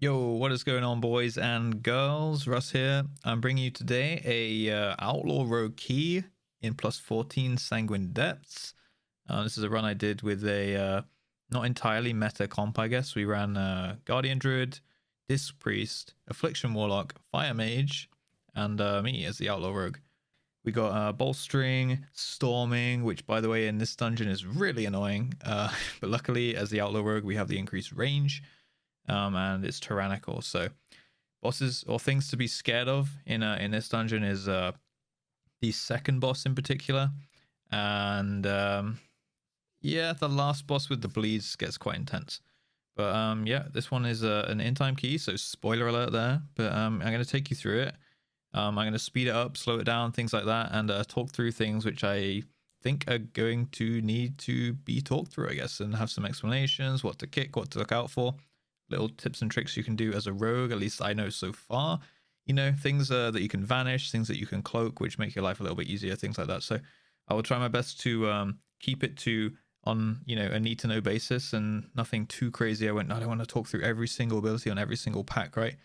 Yo, what is going on, boys and girls? Russ here. I'm bringing you today a Outlaw Rogue key in plus 14 Sanguine depths. This is a run I did with a not entirely meta comp, I guess. We ran Guardian Druid, Disc Priest, Affliction Warlock, Fire Mage, and me as the Outlaw Rogue. We got Bolstering, Storming, which, by the way, in this dungeon is really annoying. But luckily, as the Outlaw Rogue, we have the increased range. And it's Tyrannical. So bosses or things to be scared of in this dungeon is the second boss in particular, and yeah, the last boss with the bleeds gets quite intense. But yeah, this one is an in-time key, so spoiler alert there. But I'm going to take you through it. I'm going to speed it up, slow it down, things like that, and talk through things which I think are going to need to be talked through, I guess, and have some explanations, what to kick, what to look out for. Little tips and tricks you can do as a rogue, at least I know so far. You know, things that you can vanish, things that you can cloak, which make your life a little bit easier, things like that. So I will try my best to keep it to on, you know, a need to know basis and nothing too crazy. I don't want to talk through every single ability on every single pack, right?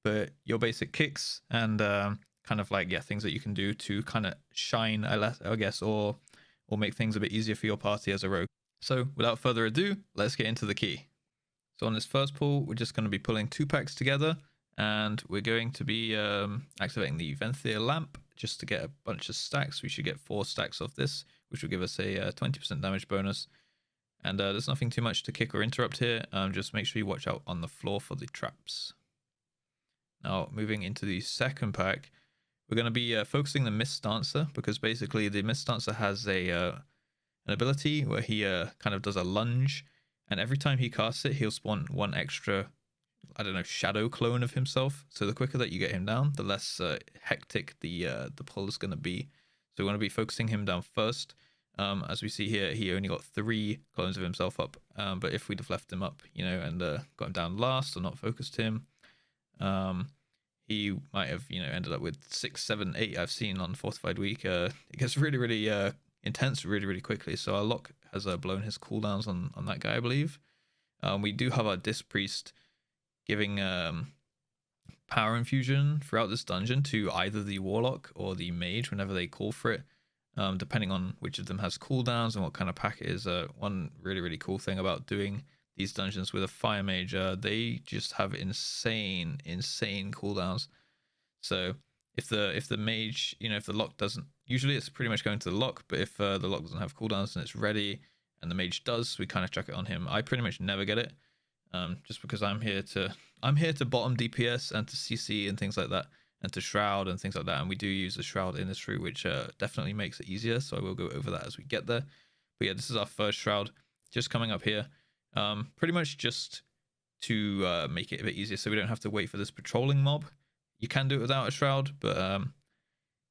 But your basic kicks and kind of like, yeah, things that you can do to kind of shine, I guess, or make things a bit easier for your party as a rogue. So without further ado, let's get into the key. So on this first pull, we're just going to be pulling 2 packs together, and we're going to be activating the Venthyr lamp just to get a bunch of stacks. We should get 4 stacks of this, which will give us a 20% damage bonus. And there's nothing too much to kick or interrupt here. Just make sure you watch out on the floor for the traps. Now, moving into the second pack, we're going to be focusing the Mist Dancer, because basically the Mist Dancer has an ability where he kind of does a lunge. And every time he casts it, he'll spawn 1 extra, I don't know, shadow clone of himself. So the quicker that you get him down, the less hectic the pull is going to be. So we want to be focusing him down first. As we see here, he only got 3 clones of himself up. But if we'd have left him up, you know, and got him down last or not focused him, he might have, you know, ended up with 6, 7, 8 I've seen on Fortified Week. It gets really, really intense really, really quickly. So our lock has blown his cooldowns on that guy, I believe. We do have our Disc Priest giving power infusion throughout this dungeon to either the Warlock or the Mage whenever they call for it, depending on which of them has cooldowns and what kind of pack it is. One really, really cool thing about doing these dungeons with a Fire Mage, they just have insane cooldowns. So if the mage, you know, if the lock doesn't, usually it's pretty much going to the lock, but if the lock doesn't have cooldowns and it's ready and the mage does, we kind of chuck it on him. I pretty much never get it, just because I'm here to bottom DPS and to CC and things like that, and to shroud and things like that. And we do use the shroud in this route, which definitely makes it easier. So I will go over that as we get there. But yeah, this is our first shroud just coming up here, pretty much just to make it a bit easier so we don't have to wait for this patrolling mob. You can do it without a shroud, but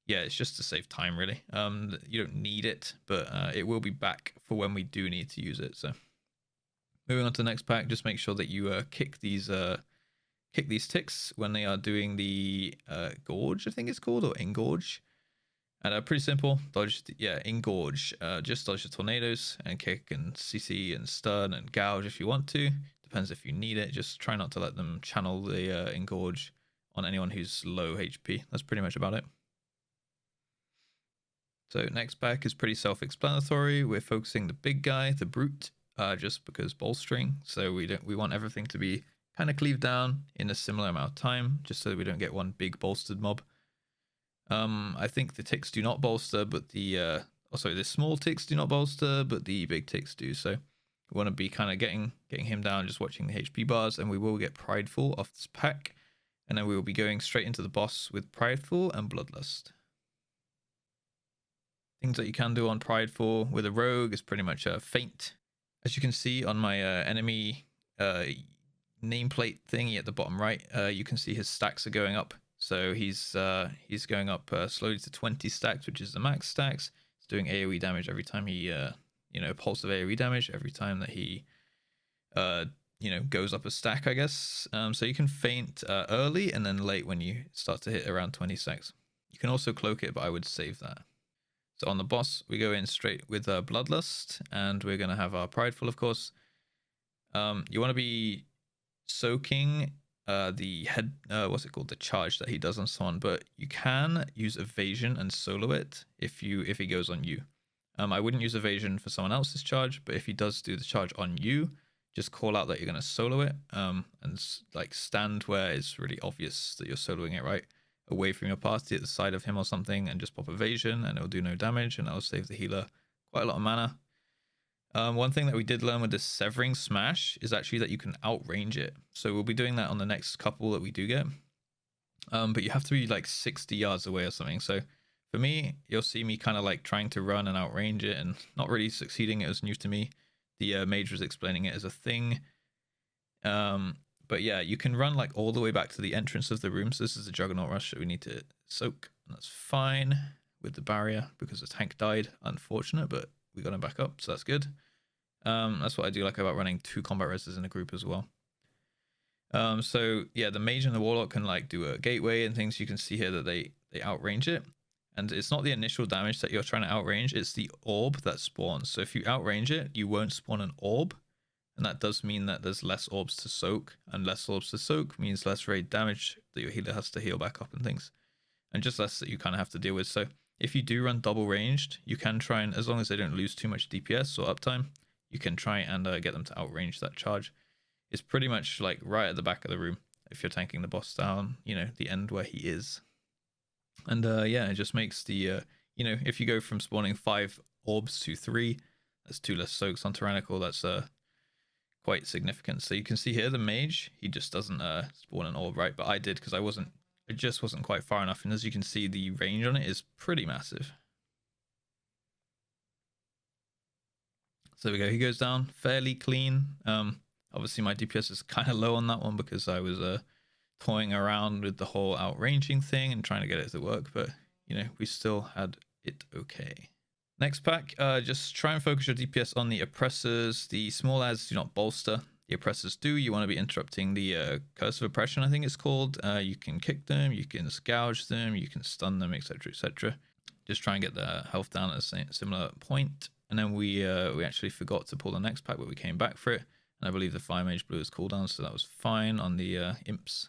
yeah, it's just to save time, really. You don't need it, but it will be back for when we do need to use it. So moving on to the next pack, just make sure that you kick these ticks when they are doing the gorge, I think it's called, or engorge. And pretty simple, dodge, engorge. Just dodge the tornadoes and kick and CC and stun and gouge if you want to. Depends if you need it. Just try not to let them channel the engorge on anyone who's low HP. That's pretty much about it. So next pack is pretty self-explanatory. We're focusing the big guy, the brute, just because bolstering. So we want everything to be kind of cleaved down in a similar amount of time, just so we don't get one big bolstered mob. I think the ticks do not bolster, but the small ticks do not bolster, but the big ticks do. So we want to be kind of getting him down, just watching the HP bars, and we will get Prideful off this pack. And then we will be going straight into the boss with Prideful and Bloodlust. Things that you can do on Prideful with a rogue is pretty much a feint. As you can see on my enemy nameplate thingy at the bottom right, you can see his stacks are going up. So he's going up slowly to 20 stacks, which is the max stacks. He's doing AoE damage every time he, pulse of AoE damage every time that he, goes up a stack, I guess. So you can feint early and then late when you start to hit around 20 stacks. You can also cloak it, but I would save that. So on the boss, we go in straight with Bloodlust, and we're going to have our Prideful, of course. You want to be soaking the head, what's it called, the charge that he does on someone, but you can use evasion and solo it if he goes on you. I wouldn't use evasion for someone else's charge, but if he does do the charge on you, just call out that you're going to solo it, and like stand where it's really obvious that you're soloing it, right, away from your party at the side of him or something, and just pop evasion, and it'll do no damage, and it'll save the healer quite a lot of mana. One thing that we did learn with this Severing Smash is actually that you can outrange it. So we'll be doing that on the next couple that we do get. But you have to be like 60 yards away or something. So for me, you'll see me kind of like trying to run and outrange it and not really succeeding. It was new to me. The mage was explaining it as a thing. But yeah, you can run like all the way back to the entrance of the room. So this is the Juggernaut Rush that we need to soak. And that's fine with the barrier because the tank died. Unfortunate, but we got him back up, so that's good. That's what I do like about running 2 combat reses in a group as well. So yeah, the mage and the warlock can like do a gateway and things. You can see here that they outrange it, and it's not the initial damage that you're trying to outrange, it's the orb that spawns. So if you outrange it, you won't spawn an orb, and that does mean that there's less orbs to soak, and less orbs to soak means less raid damage that your healer has to heal back up and things, and just less that you kind of have to deal with. So if you do run double ranged, you can try and, as long as they don't lose too much DPS or uptime, you can try and get them to outrange that charge. It's pretty much like right at the back of the room if you're tanking the boss down, you know, the end where he is. And yeah, it just makes the, you know, if you go from spawning 5 orbs to 3, that's 2 less soaks on Tyrannical. That's quite significant. So you can see here the mage, he just doesn't spawn an orb, right? But I did because it just wasn't quite far enough. And as you can see, the range on it is pretty massive. So there we go. He goes down fairly clean. Obviously my DPS is kind of low on that one because I was toying around with the whole outranging thing and trying to get it to work. But, you know, we still had it okay. Next pack, just try and focus your DPS on the oppressors. The small adds do not bolster. The oppressors do. You want to be interrupting the curse of oppression, I think it's called. You can kick them, you can gouge them, you can stun them, etc, etc. Just try and get their health down at a similar point. And then we actually forgot to pull the next pack, but we came back for it. And I believe the Fire Mage blew his cooldown, so that was fine on the imps.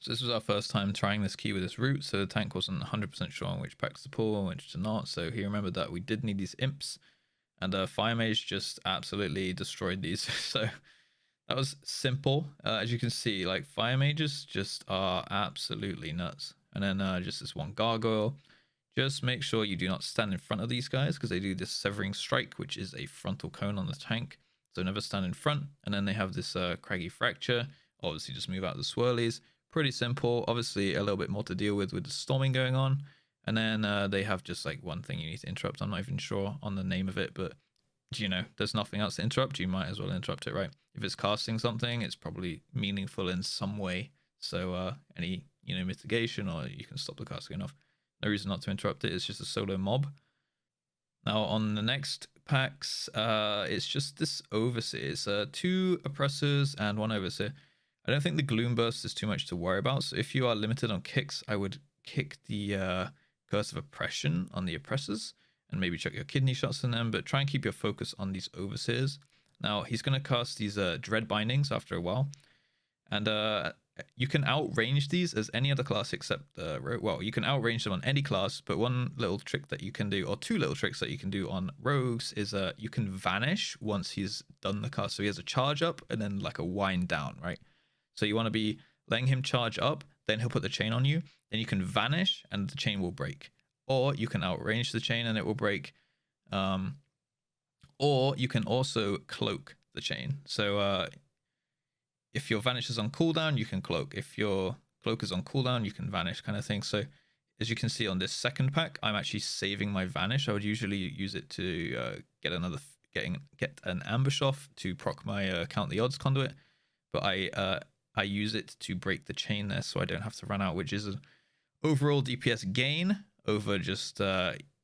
So this was our first time trying this key with this route, so the tank wasn't 100% sure on which packs to pull and which to not. So he remembered that we did need these imps, and Fire Mage just absolutely destroyed these. So that was simple. As you can see, like Fire Mages just are absolutely nuts. And then just this one gargoyle. Just make sure you do not stand in front of these guys because they do this Severing Strike, which is a frontal cone on the tank. So never stand in front. And then they have this Craggy Fracture. Obviously just move out the swirlies. Pretty simple. Obviously a little bit more to deal with the storming going on. And then they have just like one thing you need to interrupt. I'm not even sure on the name of it, but you know, there's nothing else to interrupt. You might as well interrupt it, right? If it's casting something, it's probably meaningful in some way. So any, you know, mitigation, or you can stop the casting enough. No reason not to interrupt it. It's just a solo mob. Now on the next packs, it's just this Overseer. It's 2 oppressors and 1 Overseer. I don't think the Gloom Burst is too much to worry about. So if you are limited on kicks, I would kick the Curse of Oppression on the oppressors and maybe chuck your kidney shots in them, but try and keep your focus on these Overseers. Now he's going to cast these Dread Bindings after a while, and you can outrange these as any other class except well, you can outrange them on any class, but one little trick that you can do, or 2 little tricks that you can do on rogues, is you can vanish once he's done the cast. So he has a charge up and then like a wind down, right? So you want to be letting him charge up, then he'll put the chain on you, then you can vanish and the chain will break. Or you can outrange the chain and it will break. Or you can also cloak the chain. So if your vanish is on cooldown, you can cloak. If your cloak is on cooldown, you can vanish, kind of thing. So as you can see on this second pack, I'm actually saving my vanish. I would usually use it to get an ambush off to proc my count the odds conduit, but I use it to break the chain there, so I don't have to run out, which is an overall DPS gain over just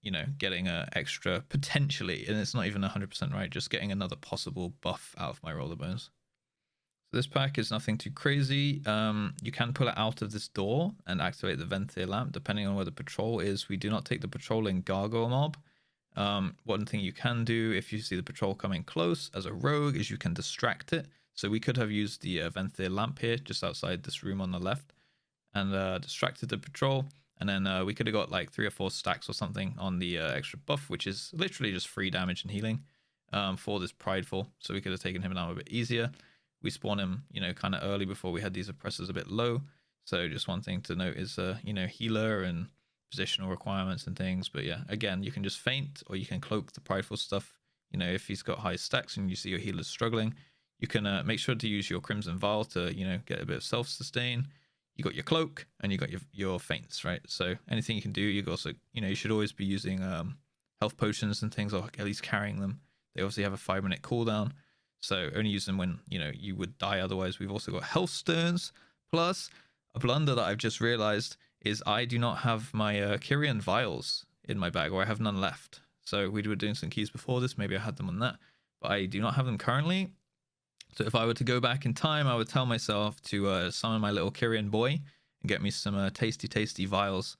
you know, getting a extra potentially, and it's not even 100% right, just getting another possible buff out of my roller bones. So this pack is nothing too crazy. You can pull it out of this door and activate the Venthyr lamp depending on where the patrol is. We do not take the patrolling gargoyle mob. One thing you can do if you see the patrol coming close as a rogue is you can distract it. So we could have used the Venthyr lamp here, just outside this room on the left, and distracted the patrol. And then we could have got like 3 or 4 stacks or something on the extra buff, which is literally just free damage and healing for this Prideful. So we could have taken him down a bit easier. We spawned him, you know, kind of early before we had these oppressors a bit low. So just one thing to note is, you know, healer and positional requirements and things. But yeah, again, you can just feint or you can cloak the Prideful stuff. You know, if he's got high stacks and you see your healers struggling, you can make sure to use your Crimson Vial to, you know, get a bit of self-sustain. You got your cloak and you got your feints, right? So anything you can do, you also, you know, you should always be using health potions and things, or at least carrying them. They obviously have a 5-minute cooldown, so only use them when, you know, you would die otherwise. We've also got health stones, plus a blunder that I've just realized is I do not have my Kyrian vials in my bag, or I have none left. So we were doing some keys before this, maybe I had them on that, but I do not have them currently. So if I were to go back in time, I would tell myself to summon my little Kyrian boy and get me some tasty vials.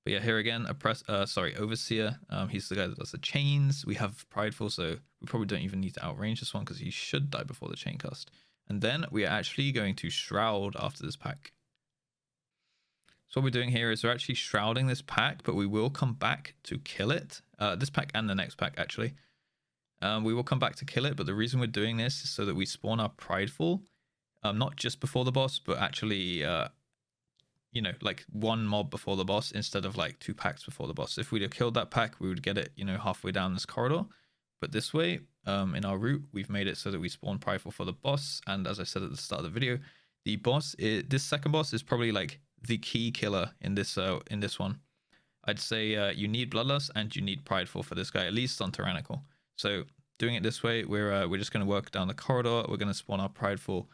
But yeah, here again, Overseer. He's the guy that does the chains. We have Prideful, so we probably don't even need to outrange this one because he should die before the chain cast. And then we are actually going to Shroud after this pack. So what we're doing here is we're actually shrouding this pack, but we will come back to kill it. This pack and the next pack, actually. We will come back to kill it, but the reason we're doing this is so that we spawn our Prideful, not just before the boss, but actually, you know, like 1 mob before the boss instead of like 2 packs before the boss. If we'd have killed that pack, we would get it, you know, halfway down this corridor. But this way, in our route, we've made it so that we spawn Prideful for the boss. And as I said at the start of the video, the boss, this second boss is probably like the key killer in this one. I'd say you need Bloodlust and you need Prideful for this guy, at least on Tyrannical. So doing it this way, we're just going to work down the corridor. We're going to spawn our Prideful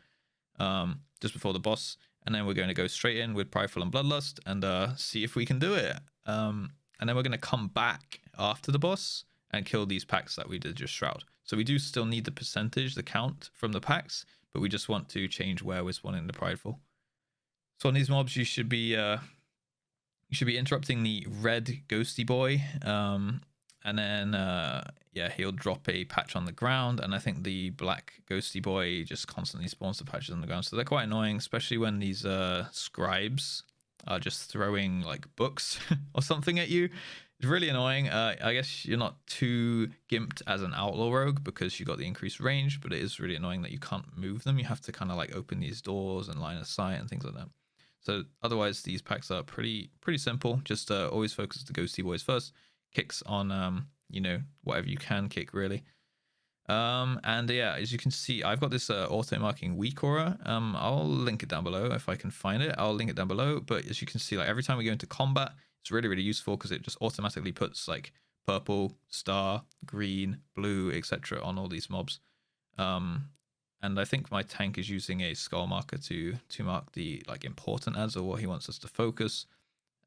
just before the boss, and then we're going to go straight in with Prideful and Bloodlust and see if we can do it. And then we're going to come back after the boss and kill these packs that we did just Shroud. So we do still need the percentage, the count from the packs, but we just want to change where we're spawning the Prideful. So on these mobs, you should be interrupting the red ghosty boy, and then yeah, he'll drop a patch on the ground, and I think the black ghosty boy just constantly spawns the patches on the ground, so they're quite annoying, especially when these scribes are just throwing like books or something at you. It's really annoying. I guess you're not too gimped as an outlaw rogue because you got the increased range, but it is really annoying that you can't move them. You have to kind of like open these doors and line of sight and things like that. So otherwise, these packs are pretty simple. Just always focus the ghosty boys first. Kicks on you know, whatever you can kick really. And yeah, as you can see, I've got this auto marking weak aura. I'll link it down below if I can find it. I'll link it down below. But as you can see, like every time we go into combat, it's really useful because it just automatically puts like purple, star, green, blue, etc. on all these mobs. And I think my tank is using a skull marker to mark the like important ads or what he wants us to focus.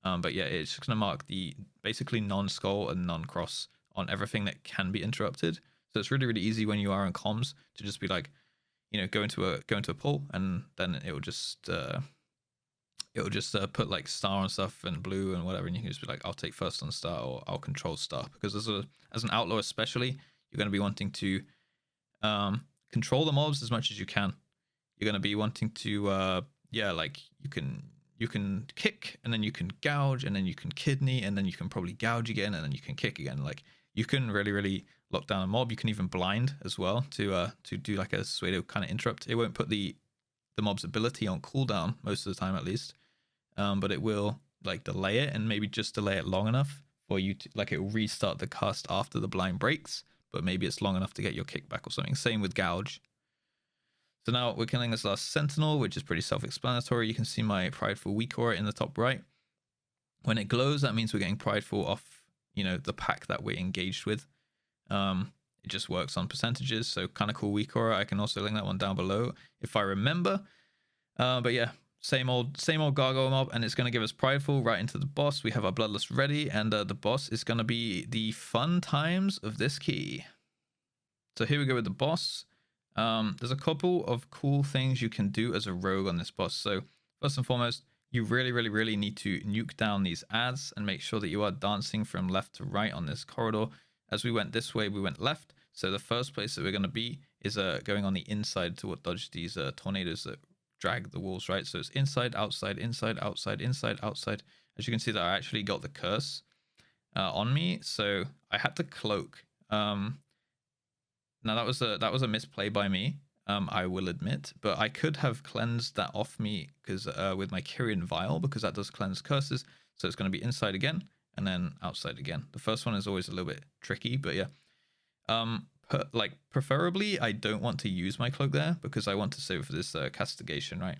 But yeah, it's just going to mark the basically non-skull and non-cross on everything that can be interrupted. So it's really easy when you are in comms to just be like, you know, go into a pull, and then it will just put like star and stuff and blue and whatever, and you can just be like, I'll take first on star, or I'll control star, because as an outlaw especially, you're going to be wanting to control the mobs as much as you can. You're going to be wanting to yeah, like you can kick, and then you can gouge, and then you can kidney, and then you can probably gouge again, and then you can kick again. Like you can really lock down a mob. You can even blind as well to do like a pseudo kind of interrupt. It won't put the mob's ability on cooldown most of the time, at least, but it will like delay it, and maybe just delay it long enough for you to like, it will restart the cast after the blind breaks, but maybe it's long enough to get your kickback or something. Same with gouge. So now we're killing this last sentinel, which is pretty self-explanatory. You can see my prideful weak aura in the top right. When it glows, that means we're getting prideful off, you know, the pack that we're engaged with. It just works on percentages, so kind of cool weak aura. I can also link that one down below if I remember. But yeah, same old gargoyle mob, and it's going to give us prideful right into the boss. We have our bloodlust ready, and the boss is going to be the fun times of this key. So here we go with the boss. There's a couple of cool things you can do as a rogue on this boss. So first and foremost, you really need to nuke down these ads and make sure that you are dancing from left to right on this corridor. As we went this way, we went left. So the first place that we're going to be is going on the inside to dodge these tornadoes that drag the walls, right? So it's inside, outside, inside, outside, inside, outside. As you can see, that I actually got the curse on me, so I had to cloak. Now that was a misplay by me, I will admit, but I could have cleansed that off me because with my Kyrian Vial, because that does cleanse curses. So it's going to be inside again and then outside again. The first one is always a little bit tricky, but yeah. Like preferably, I don't want to use my cloak there because I want to save it for this castigation, right?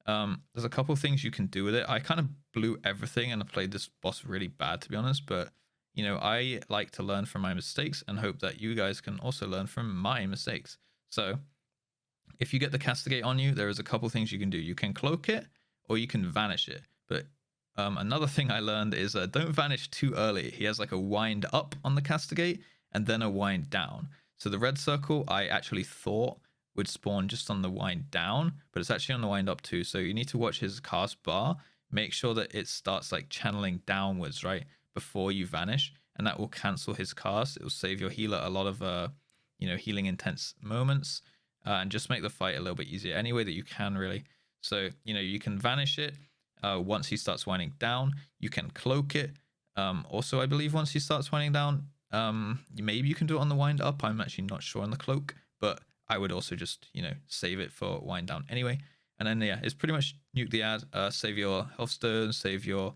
There's a couple things you can do with it. I kind of blew everything and I played this boss really bad, to be honest, but you know, I like to learn from my mistakes and hope that you guys can also learn from my mistakes. So if you get the castigate on you, there is a couple things you can do. You can cloak it or you can vanish it. But another thing I learned is don't vanish too early. He has like a wind up on the castigate and then a wind down. So the red circle I actually thought would spawn just on the wind down, but it's actually on the wind up too. So you need to watch his cast bar. Make sure that it starts like channeling downwards, right, before you vanish, and that will cancel his cast. It will save your healer a lot of you know, healing intense moments, and just make the fight a little bit easier any way that you can, really. So you know, you can vanish it once he starts winding down. You can cloak it also, I believe, once he starts winding down. Maybe you can do it on the wind up. I'm actually not sure on the cloak, but I would also just, you know, save it for wind down anyway. And then yeah, it's pretty much nuke the ad, save your health stone, save your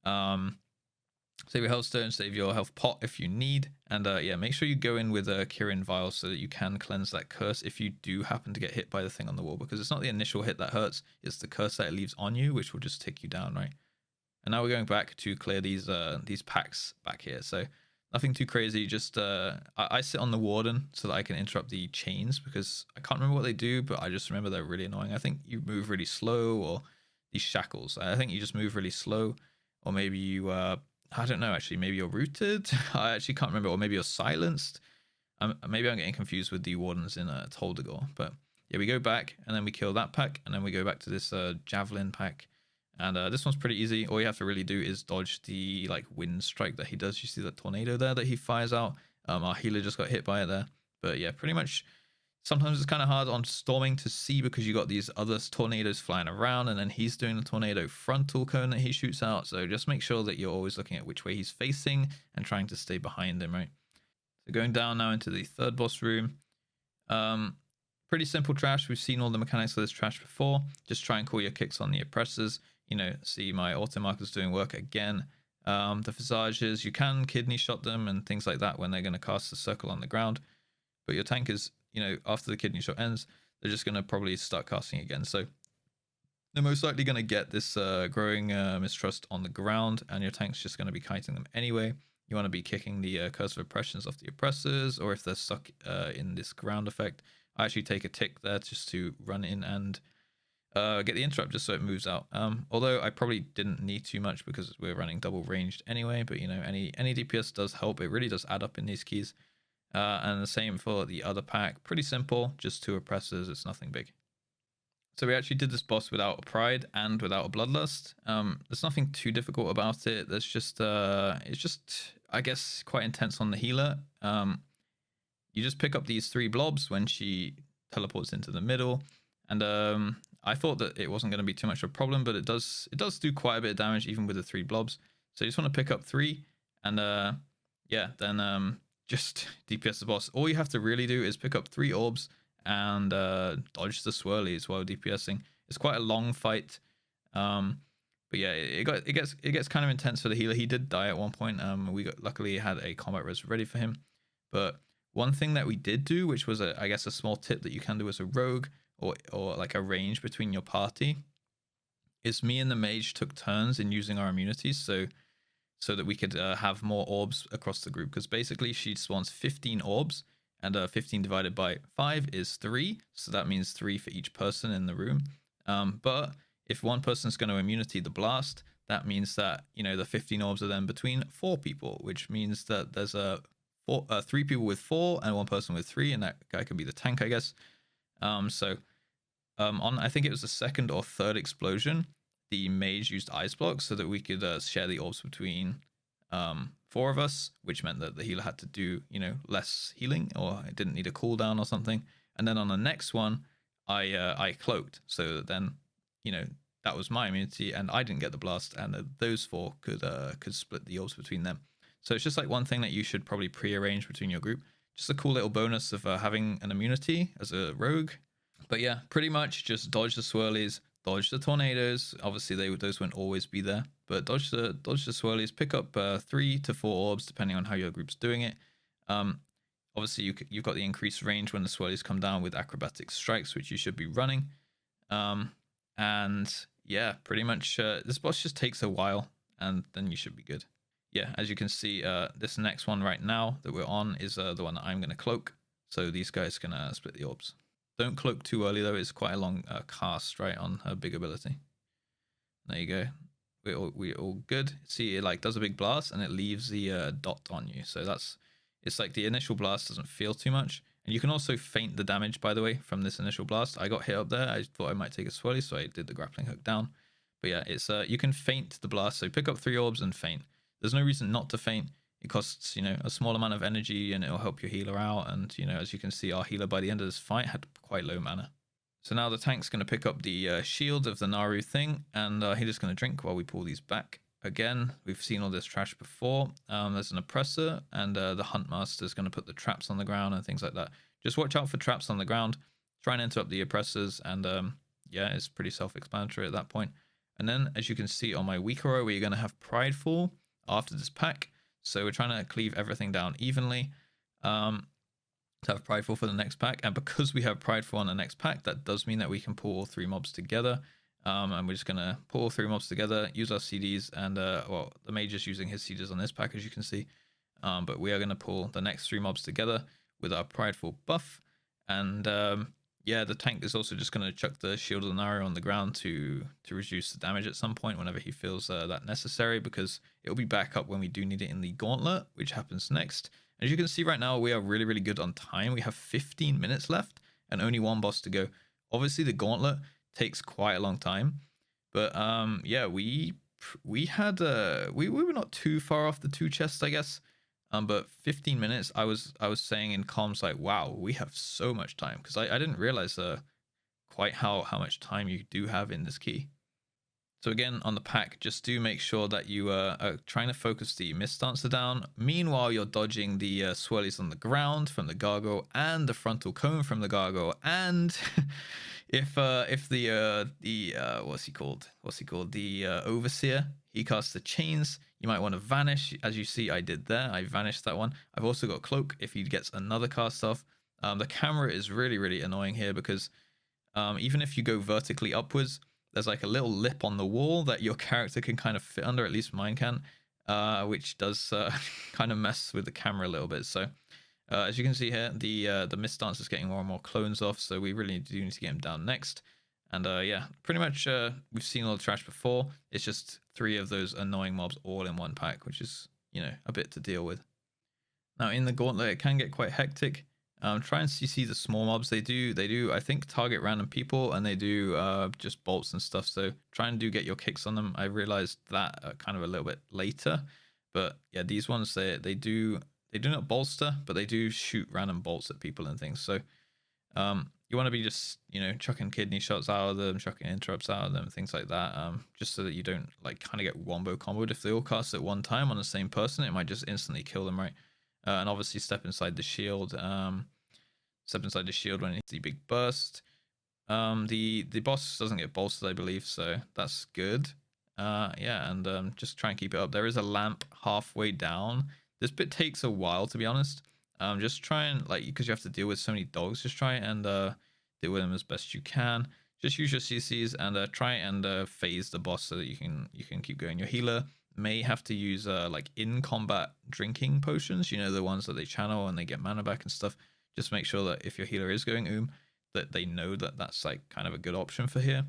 health stone, save your health pot if you need, and yeah, make sure you go in with a Kyrian Vial so that you can cleanse that curse if you do happen to get hit by the thing on the wall, because it's not the initial hit that hurts, it's the curse that it leaves on you, which will just tick you down, right? And now we're going back to clear these packs back here. So nothing too crazy, just I sit on the warden so that I can interrupt the chains, because I can't remember what they do, but I just remember they're really annoying. I think you move really slow, or these shackles, I think you just move really slow, or maybe you I don't know, actually, maybe you're rooted. I actually can't remember, or maybe you're silenced. Maybe I'm getting confused with the wardens in Toldegor. But yeah, we go back and then we kill that pack, and then we go back to this javelin pack. And this one's pretty easy. All you have to really do is dodge the like wind strike that he does. You see that tornado there that he fires out. Our healer just got hit by it there. But yeah, pretty much sometimes it's kind of hard on storming to see because you got these other tornadoes flying around, and then he's doing the tornado frontal cone that he shoots out. So just make sure that you're always looking at which way he's facing and trying to stay behind him, right? So going down now into the third boss room. Pretty simple trash. We've seen all the mechanics of this trash before. Just try and call your kicks on the oppressors. You know, see my auto markers doing work again. The visages, you can kidney shot them and things like that when they're going to cast a circle on the ground. But your tank is, you know, after the kidney shot ends, they're just going to probably start casting again. So they're most likely going to get this growing mistrust on the ground, and your tank's just going to be kiting them anyway. You want to be kicking the curse of oppressions off the oppressors, or if they're stuck in this ground effect, I actually take a tick there just to run in and get the interrupt just so it moves out. Although I probably didn't need too much because we're running double ranged anyway, but you know, any DPS does help. It really does add up in these keys. And the same for the other pack. Pretty simple, just 2 oppressors, it's nothing big. So we actually did this boss without a pride and without a bloodlust. There's nothing too difficult about it. There's just it's just, I guess, quite intense on the healer. You just pick up these 3 blobs when she teleports into the middle, and I thought that it wasn't going to be too much of a problem, but it does do quite a bit of damage even with the 3 blobs. So you just want to pick up 3, and yeah, then just DPS the boss. All you have to really do is pick up 3 orbs and dodge the swirlies while DPSing. It's quite a long fight, but yeah, it gets kind of intense for the healer. He did die at one point. Luckily had a combat res ready for him. But one thing that we did do, which was I guess a small tip that you can do as a rogue, or like a range between your party, is me and the mage took turns in using our immunities, so that we could have more orbs across the group, because basically she spawns 15 orbs, and 15 divided by 5 is 3, so that means 3 for each person in the room. But if one person's going to immunity the blast, that means that, you know, the 15 orbs are then between 4 people, which means that there's 3 people with 4 and 1 person with 3, and that guy could be the tank, I guess. So on, I think it was the 2nd or 3rd explosion, the mage used ice blocks so that we could share the orbs between 4 of us, which meant that the healer had to do, you know, less healing, or it didn't need a cooldown or something. And then on the next one, I cloaked, so that then, you know, that was my immunity, and I didn't get the blast, and those 4 could split the orbs between them. So it's just like one thing that you should probably pre-arrange between your group. Just a cool little bonus of having an immunity as a rogue. But yeah, pretty much just dodge the swirlies, dodge the tornadoes. Obviously, those won't always be there, but dodge the swirlies. Pick up 3 to 4 orbs depending on how your group's doing it. Obviously, you've got the increased range when the swirlies come down with acrobatic strikes, which you should be running. And yeah, pretty much this boss just takes a while, and then you should be good. Yeah, as you can see, this next one right now that we're on is the one that I'm going to cloak. So these guys can split the orbs. Don't cloak too early, though. It's quite a long cast, right, on her big ability. There you go. We're all good. See, it like does a big blast, and it leaves the dot on you. So it's like the initial blast doesn't feel too much. And you can also feint the damage, by the way, from this initial blast. I got hit up there. I thought I might take a swirly, so I did the grappling hook down. But yeah, it's you can feint the blast. So pick up 3 orbs and feint. There's no reason not to feint. It costs, you know, a small amount of energy, and it'll help your healer out. And, you know, as you can see, our healer by the end of this fight had quite low mana. So now the tank's going to pick up the shield of the Naru thing, and he's just going to drink while we pull these back. Again, we've seen all this trash before. There's an oppressor, and the Huntmaster's going to put the traps on the ground and things like that. Just watch out for traps on the ground. Try and interrupt the oppressors, and yeah, it's pretty self-explanatory at that point. And then, as you can see on my weaker row, we're going to have Prideful after this pack. So we're trying to cleave everything down evenly to have Prideful for the next pack. And because we have Prideful on the next pack, that does mean that we can pull all 3 mobs together. And we're just going to pull all 3 mobs together, use our CDs, and well, the mage's using his CDs on this pack, as you can see. But we are going to pull the next 3 mobs together with our Prideful buff. And yeah, the tank is also just going to chuck the Shield of the Naru on the ground to reduce the damage at some point whenever he feels that necessary, because it'll be back up when we do need it in the gauntlet, which happens next. As you can see right now, we are really, really good on time. We have 15 minutes left and only 1 boss to go. Obviously, the gauntlet takes quite a long time, but yeah, we were not too far off the 2 chests, I guess. But 15 minutes, I was saying in comms, like, wow, we have so much time, because I didn't realize quite how much time you do have in this key. So again, on the pack, just do make sure that you are trying to focus the Mist Dancer down. Meanwhile, you're dodging the swirlies on the ground from the gargoyle and the frontal cone from the gargoyle. And if the what's he called? The overseer, he casts the chains, you might want to vanish. As you see, I did there. I vanished that one. I've also got cloak if he gets another cast off. The camera is really, really annoying here, because even if you go vertically upwards, there's like a little lip on the wall that your character can kind of fit under, at least mine can, which does kind of mess with the camera a little bit. So as you can see here, the Mist Dancer is getting more and more clones off, so we really do need to get him down next. And yeah, pretty much we've seen all the trash before. It's just 3 of those annoying mobs all in one pack, which is, you know, a bit to deal with. Now in the gauntlet, it can get quite hectic. Try and CC the small mobs. They do I think target random people, and they do just bolts and stuff, so try and get your kicks on them. I realized that kind of a little bit later, but yeah, these ones they do not bolster, but they do shoot random bolts at people and things. So you want to be just, you know, chucking kidney shots out of them, chucking interrupts out of them, things like that, just so that you don't like kind of get wombo comboed. If they all cast at one time on the same person, it might just instantly kill them, right? And obviously step inside the shield. Step inside the shield when it's the big burst. The boss doesn't get bolstered, I believe, so that's good. Yeah, and just try and keep it up. There is a lamp halfway down. This bit takes a while, to be honest. Just try and, like, because you have to deal with so many dogs, just try and deal with them as best you can. Just use your CCs and try and phase the boss so that you can keep going. Your healer may have to use like in combat drinking potions, you know, the ones that they channel and they get mana back and stuff. Just make sure that if your healer is going that they know that that's like kind of a good option for here.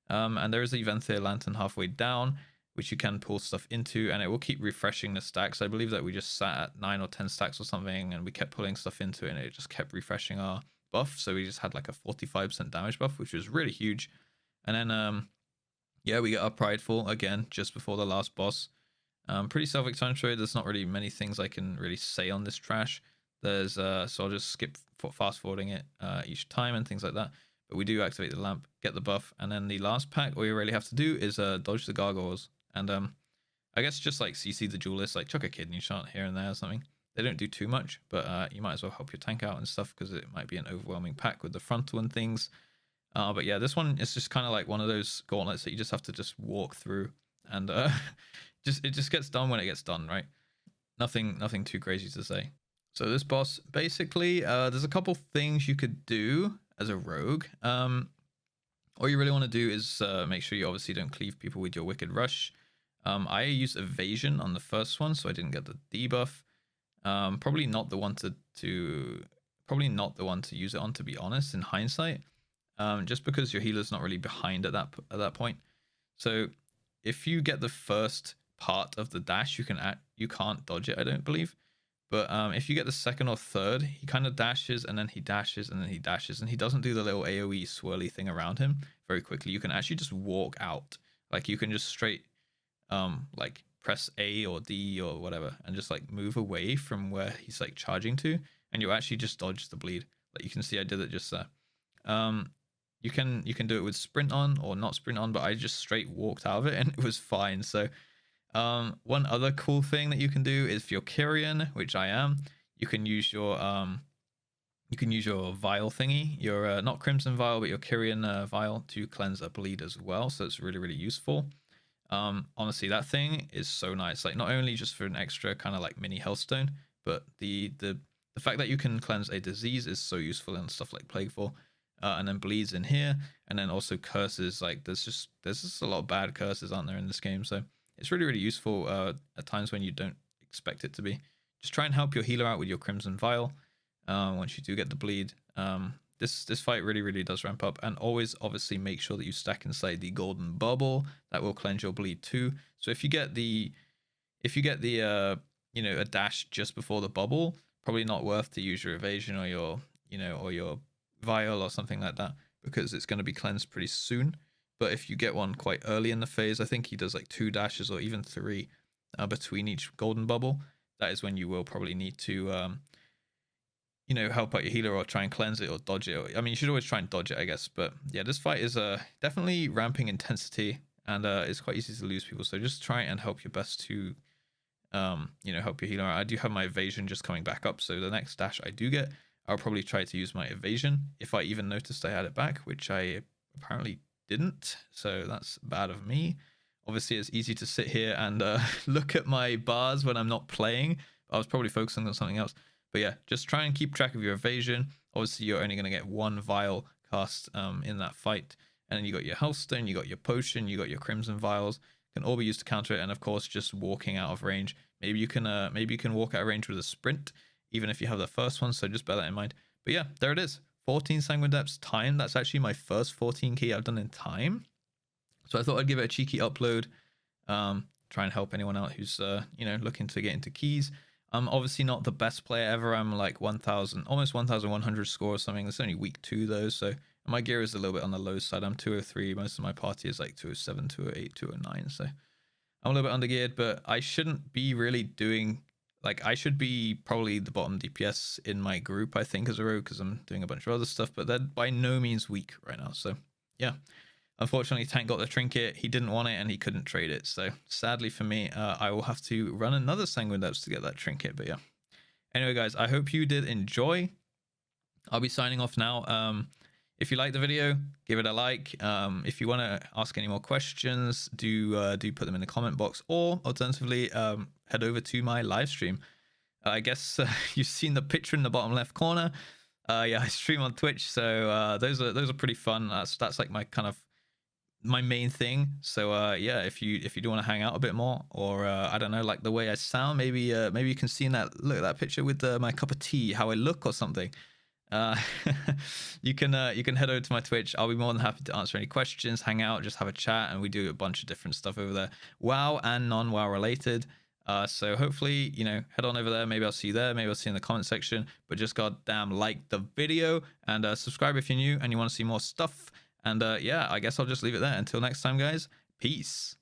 And there is a Venthyr Lantern halfway down, which you can pull stuff into, and it will keep refreshing the stacks. I believe that we just sat at 9 or 10 stacks or something, and we kept pulling stuff into it, and it just kept refreshing our buff. So we just had like a 45% damage buff, which was really huge. And then yeah, we get our Prideful again just before the last boss. Pretty self-explanatory. There's not really many things I can really say on this trash. There's so I'll just skip fast forwarding it each time and things like that. But we do activate the lamp, get the buff, and then the last pack all you really have to do is dodge the gargoyles. And I guess just like CC the duelist, like chuck a kidney shot here and there or something. They don't do too much, but you might as well help your tank out and stuff because it might be an overwhelming pack with the frontal and things. But yeah, this one is just kind of like one of those gauntlets that you just have to just walk through, and it just gets done when it gets done, right? Nothing too crazy to say. So this boss, basically, there's a couple things you could do as a rogue. All you really want to do is make sure you obviously don't cleave people with your Wicked Rush. I used evasion on the first one, so I didn't get the debuff. Probably not the one to use it on, to be honest, in hindsight. Just because your healer's not really behind at that point. So if you get the first part of the dash, you can't dodge it, I don't believe. But if you get the second or third, he kind of dashes and then he dashes and then he dashes, and he doesn't do the little AoE swirly thing around him very quickly. You can actually just walk out. Like you can just straight like press A or D or whatever and just like move away from where he's like charging to, and you actually just dodge the bleed. Like you can see I did it just there. You can do it with sprint on or not sprint on, but I just straight walked out of it and it was fine. So one other cool thing that you can do is for your Kyrian, which I am, you can use your vial thingy, your not Crimson Vial, but your Kyrian vial to cleanse a bleed as well. So it's really useful. Honestly, that thing is so nice. Like not only just for an extra kind of like mini healthstone, but the fact that you can cleanse a disease is so useful in stuff like Plagueful. And then bleeds in here, and then also curses. Like there's just a lot of bad curses, aren't there, in this game? So it's really useful at times when you don't expect it to be. Just try and help your healer out with your Crimson Vial once you do get the bleed. This fight really does ramp up, and always obviously make sure that you stack inside the golden bubble. That will cleanse your bleed too. So if you get the you know, a dash just before the bubble, probably not worth to use your evasion or your vial or something like that, because it's going to be cleansed pretty soon. But if you get one quite early in the phase, I think he does like 2 dashes or even 3 between each golden bubble. That is when you will probably need to you know, help out your healer or try and cleanse it or dodge it. I mean, you should always try and dodge it, I guess. But yeah, this fight is definitely ramping intensity, and it's quite easy to lose people. So just try and help your best to you know, help your healer. I do have my evasion just coming back up, so the next dash I do get, I'll probably try to use my evasion if I even noticed I had it back, which I apparently didn't. So that's bad of me. Obviously, it's easy to sit here and look at my bars when I'm not playing. I was probably focusing on something else. But yeah, just try and keep track of your evasion. Obviously, you're only going to get 1 vial cast in that fight. And then you got your healthstone, you got your potion, you got your crimson vials. Can all be used to counter it. And of course, just walking out of range. Maybe you can walk out of range with a sprint, even if you have the first one, so just bear that in mind. But yeah, there it is. 14 Sanguine Depths time. That's actually my first 14 key I've done in time. So I thought I'd give it a cheeky upload. Try and help anyone out who's you know, looking to get into keys. I'm obviously not the best player ever. I'm like 1,000, almost 1,100 score or something. It's only week 2 though, so my gear is a little bit on the low side. I'm 203. Most of my party is like 207, 208, 209. So I'm a little bit undergeared, but I shouldn't be really doing. Like, I should be probably the bottom DPS in my group, I think, as a rogue, because I'm doing a bunch of other stuff, but they're by no means weak right now. So, yeah. Unfortunately, Tank got the trinket. He didn't want it, and he couldn't trade it. So, sadly for me, I will have to run another Sanguine Depths to get that trinket. But, yeah. Anyway, guys, I hope you did enjoy. I'll be signing off now. If you liked the video, give it a like. If you want to ask any more questions, do put them in the comment box, or alternatively, head over to my live stream. I guess you've seen the picture in the bottom left corner. Yeah, I stream on Twitch, so those are pretty fun. That's like my main thing. So yeah, if you do want to hang out a bit more, or I don't know, like the way I sound, maybe you can see in that picture with my cup of tea, how I look or something. You can head over to my Twitch. I'll be more than happy to answer any questions, hang out, just have a chat, and we do a bunch of different stuff over there, WoW and non-WoW related. So hopefully, you know, head on over there. Maybe I'll see you there, maybe I'll see you in the comment section. But just goddamn like the video, and subscribe if you're new and you want to see more stuff. And yeah, I guess I'll just leave it there. Until next time, guys, peace.